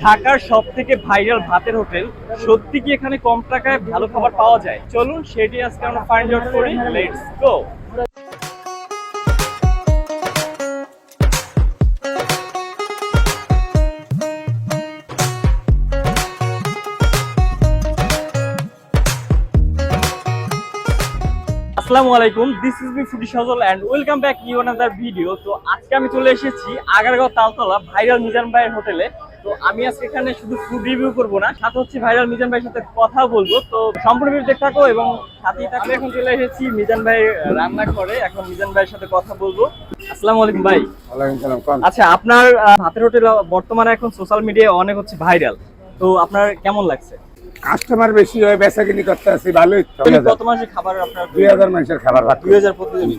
ঢাকার সব থেকে ভাইরাল ভাতের হোটেল, সত্যি কি এখানে কম টাকায় ভালো খাবার পাওয়া যায়? চলুন সেটি আজকে আমরা ফাইন্ড আউট করি। Let's go. আসসালামু আলাইকুম, this is me foodie Sajal and welcome back new another video. তো আজকে আমি চলে এসেছি আগারগাঁও তালতলা ভাইরাল মিজান ভাইয়ের হোটেলে। তো আমি আজকে এখানে শুধু ফুড রিভিউ করবো না, সাথে হচ্ছে ভাইরাল মিজান ভাইয়ের সাথে কথা বলবো। তো সম্পূর্ণ ভিডিও দেখতে থাকো এবং সাথেই থাকলে। এখন চলে এসেছি মিজান ভাই রান্না করে, এখন মিজান ভাইয়ের সাথে কথা বলবো। আসসালামু আলাইকুম ভাই। ওয়ালাইকুম সালাম। কোন? আচ্ছা, আপনার ভাতের হোটেল বর্তমানে এখন সোশ্যাল মিডিয়ায় অনেক হচ্ছে ভাইরাল, তো আপনার কেমন লাগছে? কাস্টমার বেশি হয়, বেচাকিনি করতে আছি ভালোই। কত মানুষের খাবার আপনার? 2000 মানুষের খাবার ভাত। 2000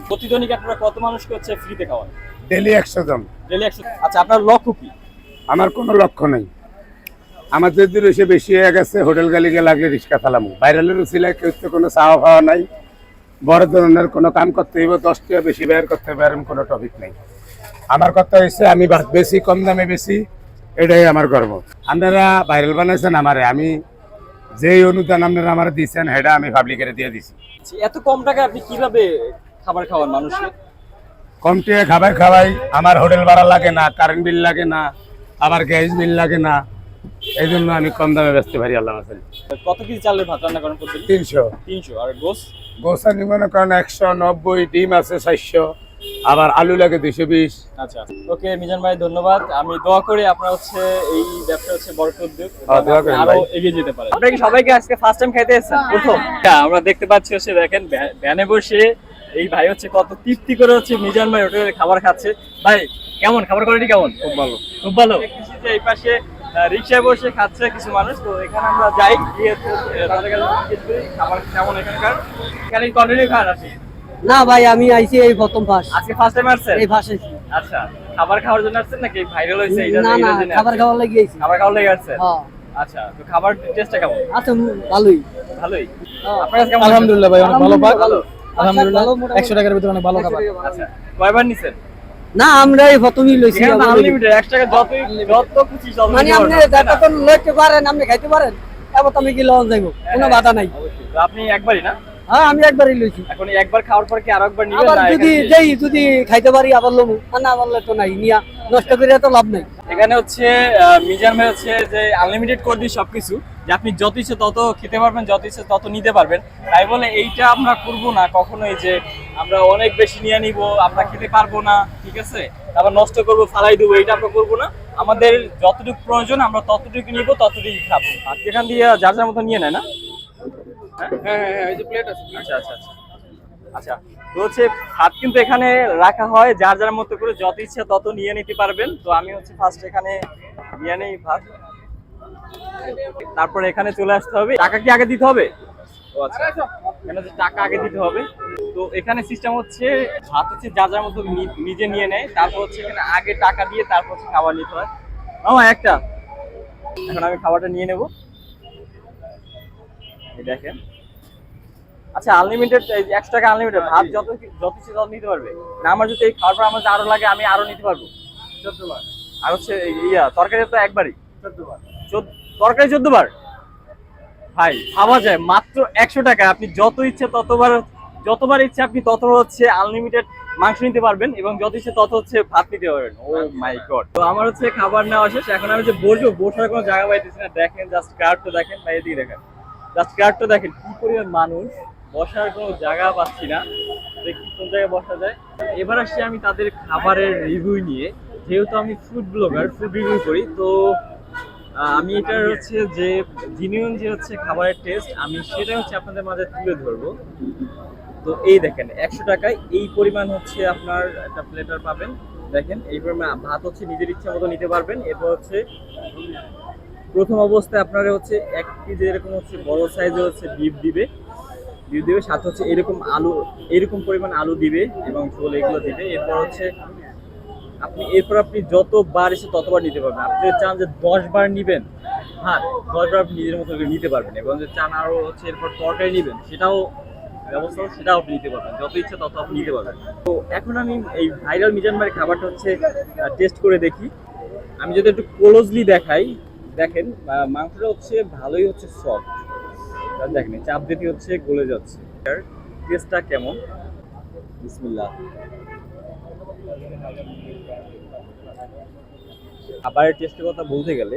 প্রতিদিনই আপনারা কত মানুষকে হচ্ছে ফ্রিতে খাওয়ান? ডেলি 100 জন। ডেলি 100। আচ্ছা, আপনার লক্ষ্য কি? আমার কোনো লক্ষ্য নেই। আমার যদি এসে বেশি হয়ে গেছে, হোটেল গালিকে লাগলে রিক্সা চালামো। বাইরের উচিলায় কেউ তো কোনো চাওয়া পাওয়া নাই। বড় ধরনের কোনো কাম করতে হইব, 10 টাকা বেশি ব্যয় করতে হবে, এরকম কোনো টপিক নেই। আমার কথা হচ্ছে আমি ভাত বেশি, কম দামে বেশি, এটাই আমার গর্ব। আপনারা ভাইরাল বানাইছেন আমারে, আমি যেই অনুদান আপনারা আমার দিচ্ছেন সেটা আমি পাবলিকের দিয়ে দিছি। এত কম টাকায় আপনি কিভাবে খাবার খাওয়ান মানুষকে? কম টাকা খাবার খাওয়াই, আমার হোটেল ভাড়া লাগে না, কারেন্ট বিল লাগে না, আবার গ্যাস বিল লাগে না, এই জন্য আমি কম দামে বেচতে পারি। আল্লাহ মাসাল। কত কেজি চালের ভাত রান্না করেন প্রতিদিন? 300। আর গোস? গোসা নিমনে কারণ 190, ডিম আছে 400, আবার আলু লাগে 220। আচ্ছা, ওকে মিজান ভাই, ধন্যবাদ। আমি দোয়া করি আপনার হচ্ছে এই ব্যবসা হচ্ছে বড় উদ্যোগ, দোয়া করেন আরো ভাই। এগিয়ে যেতে পারে। আপনারা কি সবাইকে আজকে ফার্স্ট টাইম খাইতে এসেছেন? প্রথম? আমরা দেখতে পাচ্ছি হচ্ছে, দেখেন ভ্যানে বসে এই ভাই হচ্ছে কত তৃপ্তি করে হচ্ছে মিজান ভাই হোটেলে খাবার খাচ্ছে। ভাই কেমন খাবার কোয়ালিটি কেমন? খুব ভালো। খুব ভালো। এই পাশে রিক্সায় বসে খাচ্ছে কিছু মানুষ, তো এখানে আমরা যাই গিয়ে তাদের কাছে জিজ্ঞেস করি খাবার কেমন এখানকার। এখানে কন্টিনিউ খান আপনি? না ভাই, আমি আইছি এই প্রথম ফার্স্ট। আজকে ফার্স্ট টাইম আসছেন? এই ফার্স্ট আইছি। আচ্ছা, খাবার খাওয়ার জন্য আসছেন নাকি ভাইরাল হইছে এটা না না, জন্য? খাবার খাওয়ার লাগি আইছি। খাবার খাওয়ার লেগে আসছেন? হ্যাঁ। আচ্ছা, তো খাবার টেস্টটা কেমন? আচ্ছা, ভালোই। ভালোই। হ্যাঁ। আপনার কাছে কেমন? আলহামদুলিল্লাহ ভাই, অনেক ভালো পাক। ভালো। আলহামদুলিল্লাহ, ভালো, মোটামুটি। 100 টাকার ভিতরে অনেক ভালো খাবার। আচ্ছা, কয়বার নিছেন? না, আমরা এই প্রথমই লইছি। এখানে আমরা লইছি। আনলিমিটেড 1 টাকা যত খুশি সব মানে নিতে আপনি পারবেন, তাই যেটা না? তো লইতে পারেন, আপনি খাইতে পারেন, এবার তো আমি কি লন যাইব, কোনো বাধা নাই। অবশ্যই। তো আপনি একবারই না? হ্যাঁ, আমি একবারই লইছি। এখন এই একবার খাওয়ার পর কি আরো একবার নিবেন আবার না? যদি যদি খাইতে পারি আবার লমু, আর না পারলে তো নাই, নিয়া নষ্ট করে তো লাভ নাই। এখানে হচ্ছে মিজান ভাই হচ্ছে যে আনলিমিটেড করে দিই সবকিছু, যে আপনি যত ইচ্ছে তত খেতে পারবেন, যত ইচ্ছে তত নিতে পারবেন। তাই বলে এইটা আমরা করবো না কখনোই যে আমরা অনেক বেশি নিয়ে নিব, আমরা খেতে পারবো না, ঠিক আছে, আবার নষ্ট করবো, ফালাই দেবো, এইটা আমরা করবো না। আমাদের যতটুকু প্রয়োজন আমরা ততটুকু নিব, ততটুকু খাবো। আর এখান দিয়ে যার যার মতো নিয়ে নেয় না? হ্যাঁ, এই যে প্লেট আছে। আচ্ছা আচ্ছা আচ্ছা আচ্ছা, তো হচ্ছে ভাত কিন্তু এখানে রাখা হয়, যার যার মতো করে যত ইচ্ছা তত নিয়ে নিতে পারবেন। তো আমি হচ্ছে ফার্স্ট এখানে নিয়ে নেই ভাত, তারপরে এখানে চলে আসতে হবে। টাকা কি আগে দিতে হবে? ও আচ্ছা, এখানে হচ্ছে টাকা আগে দিতে হবে। তো এখানে সিস্টেম হচ্ছে ভাত হচ্ছে যার যার মতো নিজে নিয়ে নেয়, তারপর হচ্ছে এখানে আগে টাকা দিয়ে তারপর হচ্ছে খাবার নিতে হয়। একটা, এখন আমি খাবারটা নিয়ে নেব, এই দেখেন। আচ্ছা, আনলিমিটেড 1 টাকা আনলিমিটেড ভাত যত ইচ্ছে তত নিতে পারবে না? আমার যদি এই খাওয়ার পর আমার আরো লাগে আমি আরো নিতে পারবো 14 বার। আর হচ্ছে তরকারি তো একবারই 14 বার। তরকারি 14 বার? ভাই ভাবা যায়, মাত্র 100 টাকা আপনি যত ইচ্ছে যতবার ইচ্ছে আপনি ততবার হচ্ছে আনলিমিটেড মাংস নিতে পারবেন এবং যত ইচ্ছে তত হচ্ছে ভাত নিতে পারবেন। ও মাই গড। তো আমার হচ্ছে খাবার নেওয়া শেষ, এখন আমি যে বসার কোনো জায়গা পাইতেছি না। দেখেন জাস্ট ক্রাউডটা দেখেন, ভাই এদিকে দেখেন, জাস্ট ক্রাউডটা দেখেন কি পরিমাণ মানুষ, বসার কোনো জায়গা পাচ্ছি না, দেখি কোন জায়গায় বসা যায়। এবার আসছি আমি তাদের খাবারের রিভিউ নিয়ে, যেহেতু আমি ফুড ব্লগার, ফুড রিভিউ করি, তো আমি এটার হচ্ছে যে জিনিয়ন যে হচ্ছে খাবারের টেস্ট, আমি সেটা হচ্ছে আপনাদের মাঝে তুলে ধরবো। তো এই দেখেন 100 টাকায় এই পরিমাণ হচ্ছে আপনার একটা প্লেটার পাবেন। দেখেন এই পরিমাণ ভাত হচ্ছে নিজের ইচ্ছা মতো নিতে পারবেন। এরপর হচ্ছে প্রথম অবস্থায় আপনারা হচ্ছে 1 কেজি এরকম হচ্ছে বড় সাইজের হচ্ছে বিফ দিবে, সাথে হচ্ছে এরকম পরিমাণ আলু দিবে এবং ঝোল এগুলো দিবে। এরপর আপনি যতবার এসে ততবার নিতে পারবেন। আপনি যদি চান যে 10 বার নিবেন ভাত, 10 বার আপনি নিজের মতো করে নিতে পারবেন, এবং যদি চান আরো হচ্ছে এরপর তরকারি নিবেন, সেটাও ব্যবস্থা আছে, সেটাও আপনি নিতে পারবেন, যত ইচ্ছা তত আপনি নিতে পারবেন। তো এখন আমি এই ভাইরাল মিজান ভাইয়ের খাবারটা হচ্ছে টেস্ট করে দেখি। আমি যদি একটু ক্লোজলি দেখাই, দেখেন মাংসটা হচ্ছে ভালোই হচ্ছে সফট, দেখেন চাপ দিতে হচ্ছে গলে যাচ্ছে। টেস্টটা কেমন? বিসমিল্লাহ। খাবারের টেস্টের কথা বলতে গেলে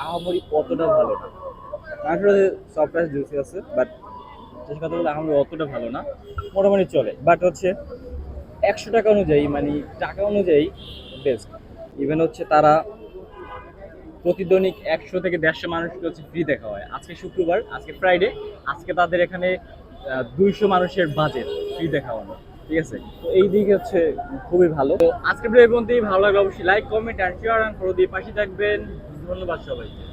আহামরি অতটা ভালো না, মাংসটা সফট আছে জুসি আছে, বাট শেষ কথা বলতে আহামরি অতটা ভালো না, মোটামুটি চলে। বাট হচ্ছে 100 টাকা অনুযায়ী মানে টাকা অনুযায়ী বেস্ট। ইভেন হচ্ছে তারা প্রতিদৈনিক 100 থেকে 150 মানুষকে হচ্ছে ফ্রি দেখা হয়। আজকে শুক্রবার, আজকে ফ্রাইডে, আজকে তাদের এখানে 200 মানুষের বাজেট ফ্রি দেখানো, ঠিক আছে? তো এই দিকে হচ্ছে খুবই ভালো। তো আজকে ভিডিও এই পর্যন্তই। ভালো লাগলে অবশ্যই লাইক, কমেন্ট আর শেয়ার আর ফলো দিয়ে পাশে থাকবেন। ধন্যবাদ সবাইকে।